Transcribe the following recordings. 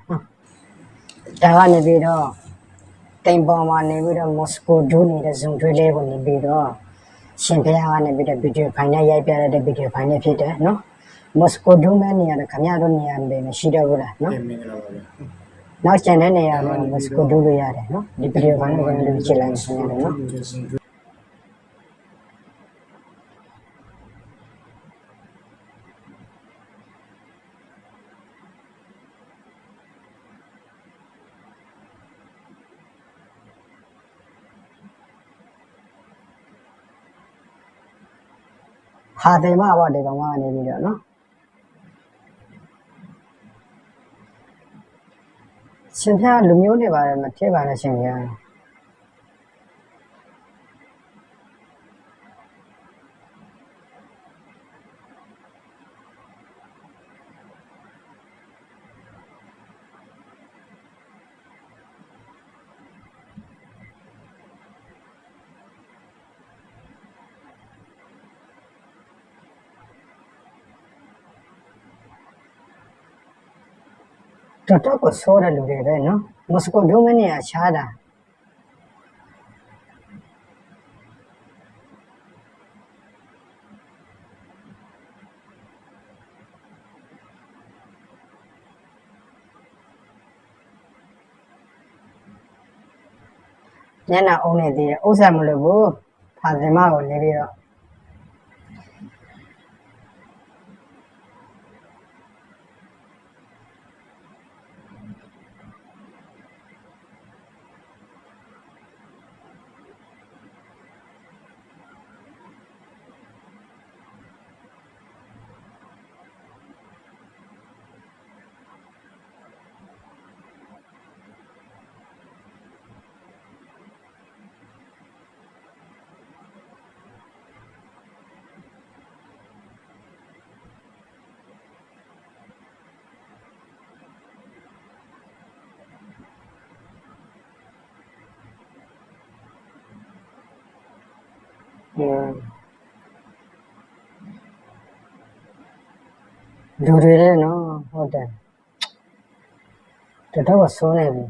နော်ဒါကနေပြီးတော့တိမ်ပေါ်မှာနေပြီးတော့မော်စကိုဒူးနေတဲ့ဇုံထွေးလေးကိုနေပြီးတော့ရှင်ဘုရားကနေပြီးတော့ဗီဒီယိုဖိုင်နဲ့ရိုက်ပြရတဲ့ဗီဒီယိုဖိုင်နဲ့ဖြစ်တယ်နော်မော်စကိုဒူးမဲ့နေရာတော့ခင်ဗျားတို့နေရာမရှိတော့ဘူးလားနော်မင်္ဂလာပါဗျာနောက်ကျန်တဲ့နေရာမှာမော်စကိုဒူးလို့ရတယ်နော်ဒီဗီဒီယိုဖိုင်ကိုလည်းကြည့်လိုက်ရှင်ရတယ်နော်ဟာတယ်မှာပေါ့ဒီကောင်ကနေပြီးတော့နော်ရှင်ပြလူမျိုးတွေပါတယ်မထည့်ပါနဲ့ရှင်ပြတော်ကိုဆိုးတဲ့လူတွေပဲနော်မော်စကိုဒူးမနေရရှားတာညနာအုံးနေသေးတယ်ဥစ္စာမလို့ဘူးဖာသင်မကိုနေပြီးတော့လူတွေလည်းနော်ဟုတ်တယ်တော်ကိုဆိုးနေပြီ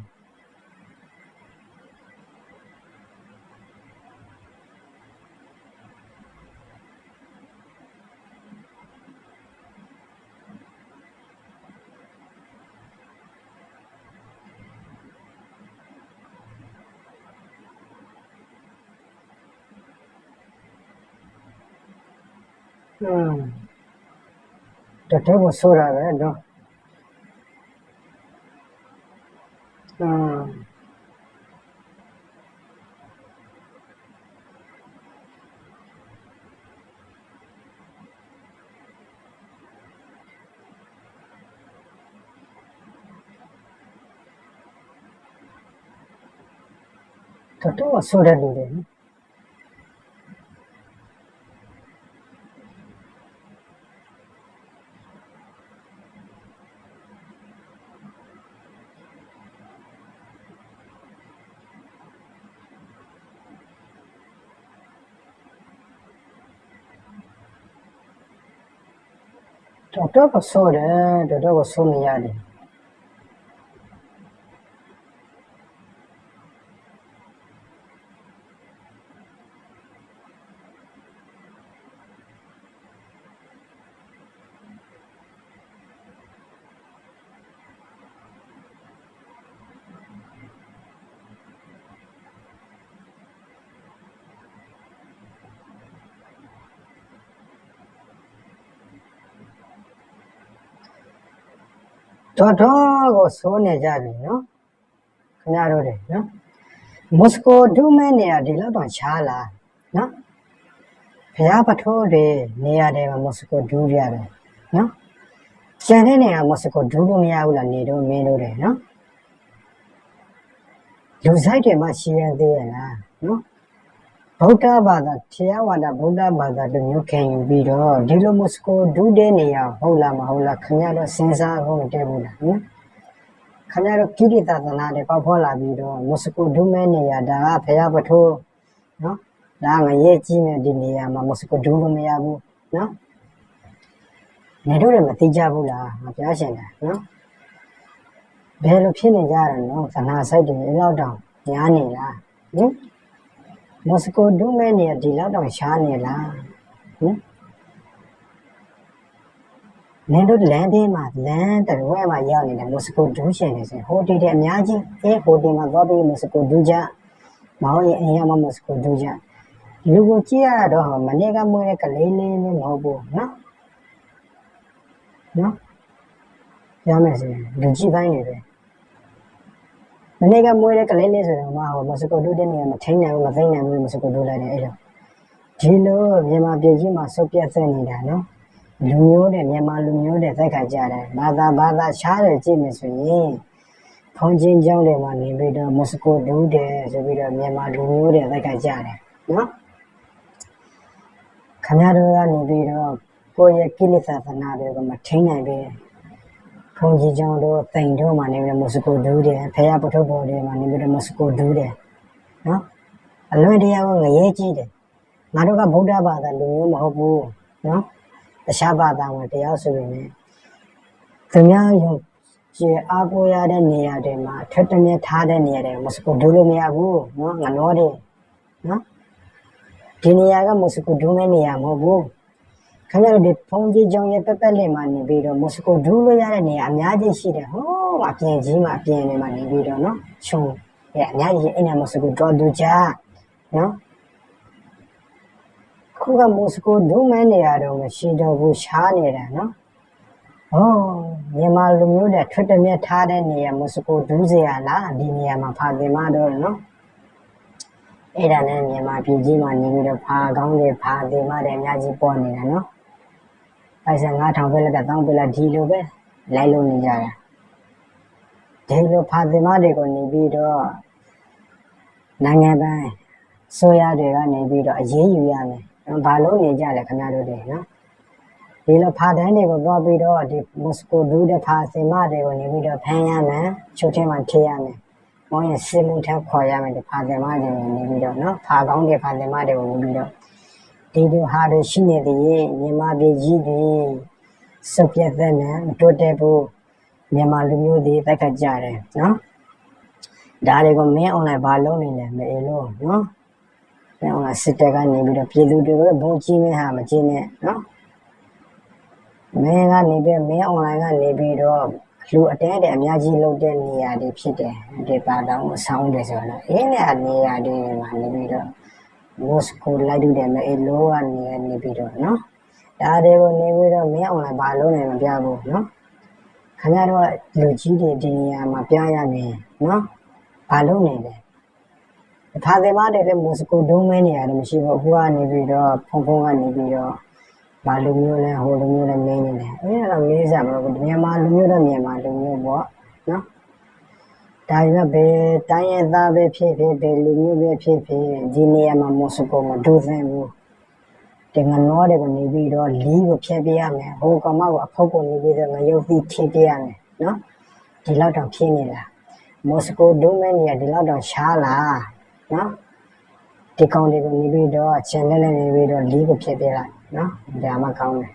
တော်ကိုဆိုးတာပဲနော်တော်ကိုဆိုးတဲ့လူတွေနော်တော်ကိုဆိုးတယ်တော်ကိုဆိုးနေရတယ်တော်ကိုဆိုးနေကြပြီနော်ခင်ဗျားတို့တွေနော်မော်စကိုဒူးမဲနေရာဒီလောက်တော့ရှားလာနော်ဘုရားပထိုးတွေနေရာတွေမှာမော်စကိုဒူးရတယ်နော်ကျန်တဲ့နေရာမော်စကိုဒူးလို့မရဘူးလားနေတော့မင်းတို့တယ်နော်လူဆိုင်တွေမှာရှိရသေးရလားနော်ဗုဒ္ဓဘာသာတရားဝါဒဗုဒ္ဓဘာသာတို့မျိုးခံယူပြီးတော့ဒီလိုမော်စကိုဒူးတဲ့နေရာဟုတ်လားမဟုတ်လားခင်ဗျားတို့စဉ်းစားဖို့မတည့်ဘူးလားနော်ခင်ဗျားတို့ကိရိတာသနာတွေပေါက်ဖော်လာပြီးတော့မော်စကိုဒူးမဲနေရာဒါကဘုရားပထိုးနော်ဒါငရဲကြီးမဲ့ဒီနေရာမှာမော်စကိုဒူးလို့မရဘူးနော်နေတို့လည်းမသိကြဘူးလားငါပြောရှင်တာနော် ဘယ်လိုဖြစ်နေကြတယ်နော်သနာဆိုင်တွေလောက်တောင်ညားနေလားဟင်မော်စကိုဒူးမဲနေဒီလောက်တောင်ရှားနေလားဟင်နင်တို့လမ်းသေးမှာလမ်းတဝဲမှာရောက်နေတဲ့မော်စကိုဒူးရှင်နေစင်ဟိုတီတဲ့အများကြီးဟိုတီမှာသွားပြီးမော်စကိုဒူးကြမဟုတ်ရင်အရင်မှမော်စကိုဒူးကြလူကိုကြည့်ရတော့မနေ့ကမွေးတဲ့ကလေးလေးမဟုတ်ဘူးနော်ရမယ်စီလူကြည့်ပိုင်းနေပဲမနေ့ကမွေးတဲ့ကလေးလေးဆိုတော့မစကိုဒူးတဲ့နေရာမထိန်နိုင်ဘူးမသိနိုင်ဘူးမစကိုဒူးလိုက်တယ်အဲ့လိုဒီလိုမြန်မာပြည်ကြီးမှာစုပ်ပြတ်သက်နေတာနော်လူမျိုးတဲ့မြန်မာလူမျိုးတဲ့သက်ခါကြတယ်ဘာသာရှားတယ်ကြည့်မယ်ဆိုရင်ဖုန်ချင်းကျောင်းတွေမှာနေပြီးတော့မစကိုဒူးတယ်ဆိုပြီးတော့မြန်မာလူမျိုးတဲ့သက်ခါကြတယ်နော်ခင်ဗျားတို့ကနေပြီးတော့ကိုယ့်ရဲ့ကိလေသာသနာတွေကိုမထိန်နိုင်ပဲဖုန်ကြီးကျောင်းတို့တိမ်တို့မှာနေပြီးတော့မစကိုဒူးတယ်ဖယားပထုပ်ပေါ်တွေမှာနေပြီးတော့မစကိုဒူးတယ်နော်အလွန်တရာကိုငရဲကြီးတယ်ငါတို့ကဗုဒ္ဓဘာသာလူမျိုးမဟုတ်ဘူးနော်တခြားဘာသာဝင်တရားဆိုရင်သူများယုံကြည်အားကိုးရတဲ့နေရာတွေမှာထက်တမြထားတဲ့နေရာတွေမစကိုဒူးလို့မရဘူးနော်ငါnóiတယ်နော်ဒီနေရာကမစကိုဒူးမဲ့နေရာမဟုတ်ဘူးခင်ဗျားတို့ဒီဖုန်ကြီးကျောင်းရဲ့ပက်လေးမှာနေပြီးတော့မစကိုဒူးလို့ရတဲ့နေရာအများကြီးရှိတယ်ဟိုးအပြင်ကြီးမှာအပြင်တွေမှာနေပြီးတော့နော်ခြုံအများကြီးအဲ့နေမစကိုတော်ဒူကြနော်ခုကမစကိုဒူးမဲ့နေရာတော့မရှိတော့ဘူးရှားနေတာနော်မြန်မာလူမျိုးတွေထွတ်တမြတ်ထားတဲ့နေရာမစကိုဒူးစရာလားဒီနေရာမှာဖာသင်မတော့နော်အဲ့ဒါနဲ့မြန်မာပြည်ကြီးမှာနေပြီးတော့ဖာကောင်းတွေဖာသင်မတွေအများကြီးပေါ်နေတာနော်ပိုက်ဆံ9000ပဲလက်1000ပဲလက်ဒီလိုပဲလိုက်လို့နေကြတာဒီလိုဖာသင်မတွေကိုနေပြီးတော့နိုင်ငံပိုင်ဆိုရတွေကနေပြီးတော့အရေးယူရမယ်ဘာလို့နေကြလဲခင်ဗျားတို့တွေနော်ဒီလိုဖာတန်းတွေကိုသွားပြီးတော့ဒီမော်စကိုဒူးတဲ့ဖာသင်မတွေကိုနေပြီးတော့ဖမ်းရမယ်ချုပ်ထဲမှာထိရမယ်။မောင်ရင်စစ်မှုထပ်ခေါ်ရမယ်ဒီဖာသင်မတွေကိုနေပြီးတော့နော်ဖာကောင်းတဲ့ဖာသင်မတွေကိုနေပြီးတော့ဒီလိုဟာတွေရှိနေသေးရင်မြန်မာပြည်ကြီးတွေစုပ်ပြတ်တဲ့နဲ့မတိုးတက်ဘူးမြန်မာလူမျိုးတွေတိုက်ခတ်ကြတယ်နော်။ဒါတွေကိုမင်းအွန်လိုင်းဘာလုပ်နေလဲမအေးလို့နော်။မင်းအွန်လိုင်းစစ်တပ်ကနေပြီးတော့ပြည်သူတွေကိုဘုံကြီးမဲ့ဟာမကြီးနဲ့နော်။မင်းကနေပြီးမင်းအွန်လိုင်းကနေပြီးတော့လူအတဲတဲ့အများကြီးလုပ်တဲ့နေရာတွေဖြစ်တယ်ဒီပါတောင်းဆောင်းတယ်ဆိုတော့အင်းနဲ့နေရာတွေမှာနေပြီးတော့မို့စကိုလိုက်တူတယ်မအေးလို့ကနေပြီးတော့နော်ဒါတွေကိုနေပြီးတော့မင်းအွန်လိုင်းဘာလုပ်နေမှပြဖို့နော်ခင်ဗျားတို့လူကြီးတွေဒီနေရာမှာပြရမယ်နော်ဘာလုပ်နေလဲဖာသင်မတွေလည်းမို့စကိုဒုံးမဲနေရတယ်မရှိဘူးအခုကနေပြီးတော့ဖုံကနေပြီးတော့ဘာလူမျိုးလဲဟိုလူမျိုးလဲမင်းနေတယ်အဲ့ဒါတော့မေးစရာမလိုဘူးမြန်မာလူမျိုးတော့မြန်မာလူမျိုးပေါ့နော်ဒါပေမဲ့ဘယ်တိုင်းရသားပဲဖြစ်ဖြစ်ဘယ်လူမျိုးပဲဖြစ်ဖြစ်ဒီနေရာမှာမော်စကိုမှာဒုစင်ဘူးဒီငနောတွေကိုနေပြီးတော့လီးကိုဖျက်ပြရမယ်ဟိုကောင်မကိုအဖုတ်ကိုနေပြီးတော့ငရုတ်သီးထိပြရမယ်နော်ဒီလောက်တောင်ဖြစ်နေလားမော်စကိုဒုမဲနေရာဒီလောက်တောင်ရှားလားနော်ဒီကောင်တွေကိုနေပြီးတော့ချန်နယ်နဲ့နေပြီးတော့လီးကိုဖျက်ပြလိုက်နော်ဒါမှကောင်းတယ်